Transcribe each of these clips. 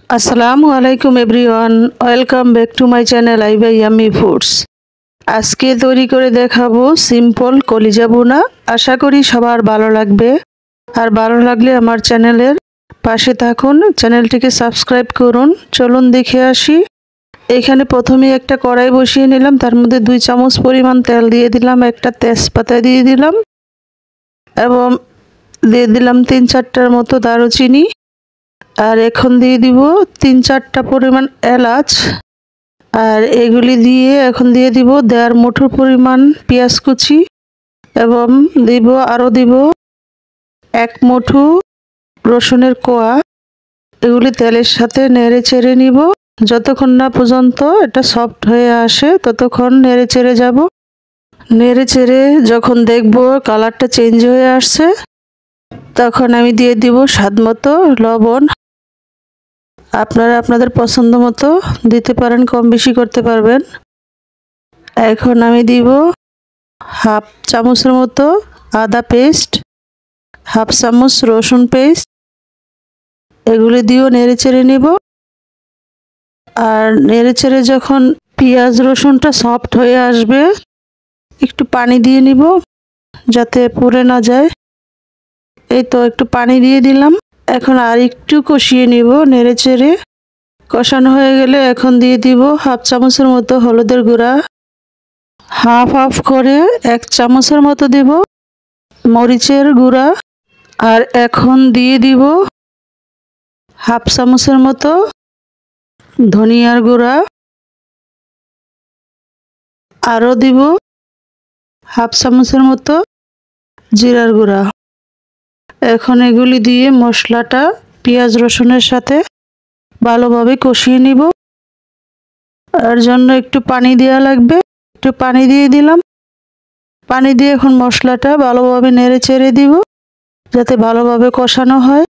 আসসালামু আলাইকুম everyone, welcome back to my channel I by yummy foods. আজকে তৈরি করে দেখাবো সিম্পল কলিজা ভুনা। আশা করি সবার ভালো লাগবে, আর ভালো লাগলে আমার চ্যানেলের পাশে থাকুন, চ্যানেলটিকে সাবস্ক্রাইব করুন। চলুন দেখে আসি। এখানে প্রথমে একটা কড়াই বসিয়ে নিলাম, তার মধ্যে 2 চামচ পরিমাণ তেল দিয়ে দিলাম, একটা তেজপাতা দিয়ে দিলাম এবং দিয়ে দিলাম 3-4টার মতো দারুচিনি। আর এখন দিয়ে দিব 3-4টা পরিমাণ এলাচ। আর এগুলি দিয়ে এখন দিয়ে দিব 1.5 মুঠো পরিমাণ পেঁয়াজ কুচি এবং আরও দিব 1 মুঠো রসুনের কোয়া। এগুলি তেলের সাথে নেড়ে চেড়ে নিব যতক্ষণ না পর্যন্ত এটা সফট হয়ে আসে, ততক্ষণ নেড়ে চেড়ে যাব। নেড়ে চেড়ে যখন দেখব কালারটা চেঞ্জ হয়ে আসছে, তখন আমি দিয়ে দিব স্বাদমতো লবণ। আপনারা আপনাদের পছন্দ মতো দিতে পারেন, কম বেশি করতে পারবেন। এখন আমি দিব 1/2 চামচের মতো আদা পেস্ট, 1/2 চামচ রসুন পেস্ট। এগুলি দিয়েও নেড়ে চেড়ে নিব। আর নেড়ে চেড়ে যখন পেঁয়াজ রসুনটা সফট হয়ে আসবে, একটু পানি দিয়ে নিব যাতে পুড়ে না যায়। এই তো একটু পানি দিয়ে দিলাম। এখন আর একটু কষিয়ে নিব নেড়ে চেড়ে। কষানো হয়ে গেলে এখন দিয়ে দিব 1/2 চামচের মতো হলুদের গুঁড়া, হাফ করে 1 চামচের মতো দিব মরিচের গুঁড়া। আর এখন দিয়ে দিব 1/2 চামচের মতো ধনিয়ার গুঁড়া। আরও দিব 1/2 চামচের মতো জিরার গুঁড়া। এখন এগুলি দিয়ে মশলাটা পেঁয়াজ রসুনের সাথে ভালোভাবে কষিয়ে নিব। এর জন্য একটু পানি দেওয়া লাগবে, একটু পানি দিয়ে দিলাম। পানি দিয়ে এখন মশলাটা ভালোভাবে নেড়ে চেড়ে দিব যাতে ভালোভাবে কষানো হয়।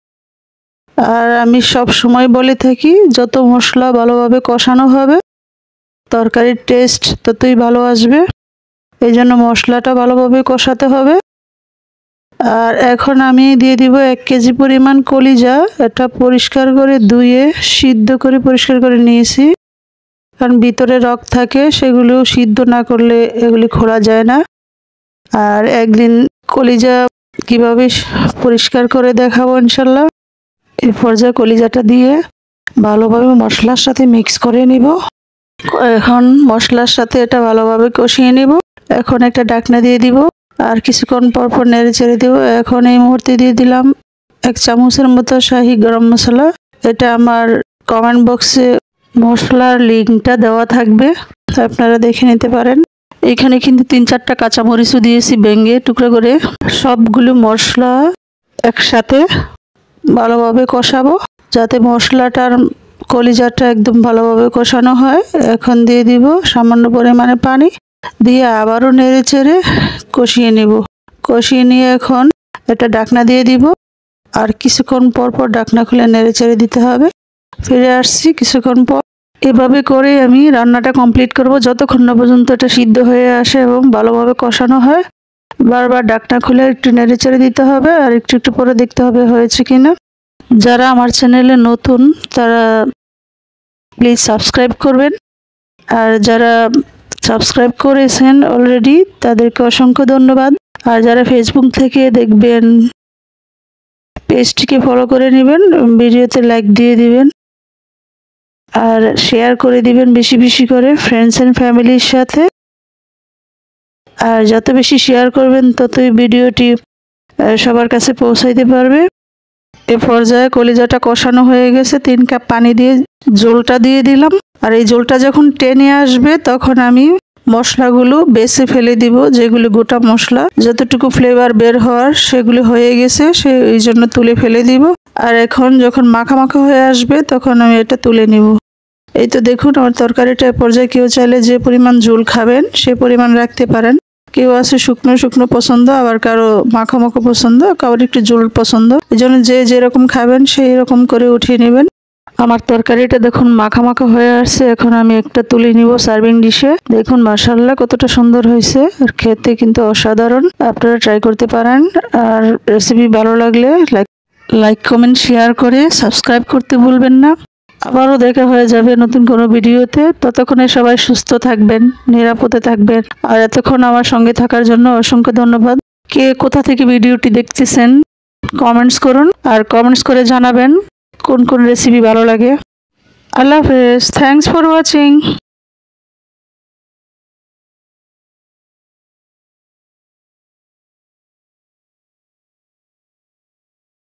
আর আমি সব সময় বলে থাকি, যত মশলা ভালোভাবে কষানো হবে তরকারির টেস্ট ততই ভালো আসবে। এই জন্য মশলাটা ভালোভাবে কষাতে হবে। আর এখন আমি দিয়ে দিব 1 কেজি পরিমাণ কলিজা। এটা পরিষ্কার করে ধুয়ে সিদ্ধ করে পরিষ্কার করে নিয়েছি, কারণ ভিতরে রক থাকে, সেগুলো সিদ্ধ না করলে এগুলি খোলা যায় না। আর একদিন কলিজা কিভাবে পরিষ্কার করে দেখাবো ইনশাল্লাহ। এই পর্যায়ে কলিজাটা দিয়ে ভালোভাবে মশলার সাথে মিক্স করে নিব। এখন মশলার সাথে এটা ভালোভাবে কষিয়ে নিব। এখন একটা ঢাকনা দিয়ে দিব আর কিছুক্ষণ পর পর নেড়ে চেড়ে দিব। এখন এই মুহূর্তে দিয়ে দিলাম 1 চামচের মতো শাহি গরম মশলা। এটা আমার কমেন্ট বক্সে মশলার লিঙ্কটা দেওয়া থাকবে, আপনারা দেখে নিতে পারেন। এখানে কিন্তু 3-4টা কাঁচামরিচও দিয়েছি ভেঙে টুকরো করে। সবগুলো মশলা একসাথে ভালোভাবে কষাবো যাতে মশলাটার কলিজাটা একদম ভালোভাবে কষানো হয়। এখন দিয়ে দিব সামান্য পরিমাণে পানি, দিয়ে আবারও নেড়ে চেড়ে কষিয়ে নিব। কষিয়ে নিয়ে এখন একটা ঢাকনা দিয়ে দিব আর কিছুক্ষণ পর পর ঢাকনা খুলে নেড়ে চেড়ে দিতে হবে। ফিরে আসছি কিছুক্ষণ পর। এভাবে করে আমি রান্নাটা কমপ্লিট করব যতক্ষণ না পর্যন্ত এটা সিদ্ধ হয়ে আসে এবং ভালোভাবে কষানো হয়। বারবার ঢাকনা খুলে একটু নেড়ে চেড়ে দিতে হবে আর একটু একটু পরে দেখতে হবে হয়েছে কিনা। যারা আমার চ্যানেলে নতুন তারা প্লিজ সাবস্ক্রাইব করবেন, আর যারা সাবস্ক্রাইব করেছেন অলরেডি তাদেরকে অসংখ্য ধন্যবাদ। আর যারা ফেসবুক থেকে দেখবেন পেজটিকে ফলো করে নেবেন, ভিডিওতে লাইক দিয়ে দিবেন আর শেয়ার করে দিবেন বেশি বেশি করে ফ্রেন্ডস এন্ড ফ্যামিলির সাথে। আর যত বেশি শেয়ার করবেন ততই ভিডিওটি সবার কাছে পৌঁছাইতে পারবে। এ পর্যায়ে কলিজাটা কষানো হয়ে গেছে, 3 কাপ পানি দিয়ে ঝোলটা দিয়ে দিলাম। আর এই ঝোলটা যখন টেনে আসবে তখন আমি মশলাগুলো বেছে ফেলে দিব, যেগুলো গোটা মশলা যতটুকু ফ্লেভার বের হওয়ার সেগুলো হয়ে গেছে, এই জন্য তুলে ফেলে দিব। আর এখন যখন মাখা মাখা হয়ে আসবে তখন আমি এটা তুলে নিব। এই তো দেখুন আমার তরকারিটা এ পর্যায়ে কেউ চাইলে যে পরিমাণ ঝোল খাবেন সে পরিমাণ রাখতে পারেন। কেউ আছে শুকনো শুকনো পছন্দ, আবার কারো মাখা মাখা পছন্দ, কারোর একটু ঝোল পছন্দ। এই জন্য যে যেরকম খাবেন সেই রকম করে উঠিয়ে নেবেন। আমার তরকারিটা দেখুন মাখা মাখা হয়ে আসছে। এখন আমি একটা তুলে নিব সার্ভিং ডিশে। দেখুন মাশাআল্লাহ কতটা সুন্দর হয়েছে, আর খেতে কিন্তু অসাধারণ। আপনারা ট্রাই করতে পারেন। আর রেসিপি ভালো লাগলে লাইক কমেন্ট শেয়ার করে সাবস্ক্রাইব করতে ভুলবেন না। আবারও দেখা হয়ে যাবে নতুন কোনো ভিডিওতে। ততক্ষণে সবাই সুস্থ থাকবেন, নিরাপদে থাকবেন। আর এতক্ষণ আমার সঙ্গে থাকার জন্য অসংখ্য ধন্যবাদ। কে কোথা থেকে ভিডিওটি দেখতেছেন কমেন্টস করুন, আর কমেন্টস করে জানাবেন কোন কোন রেসিপি ভালো লাগে। আল্লাহ হাফেজ। Thanks for watching.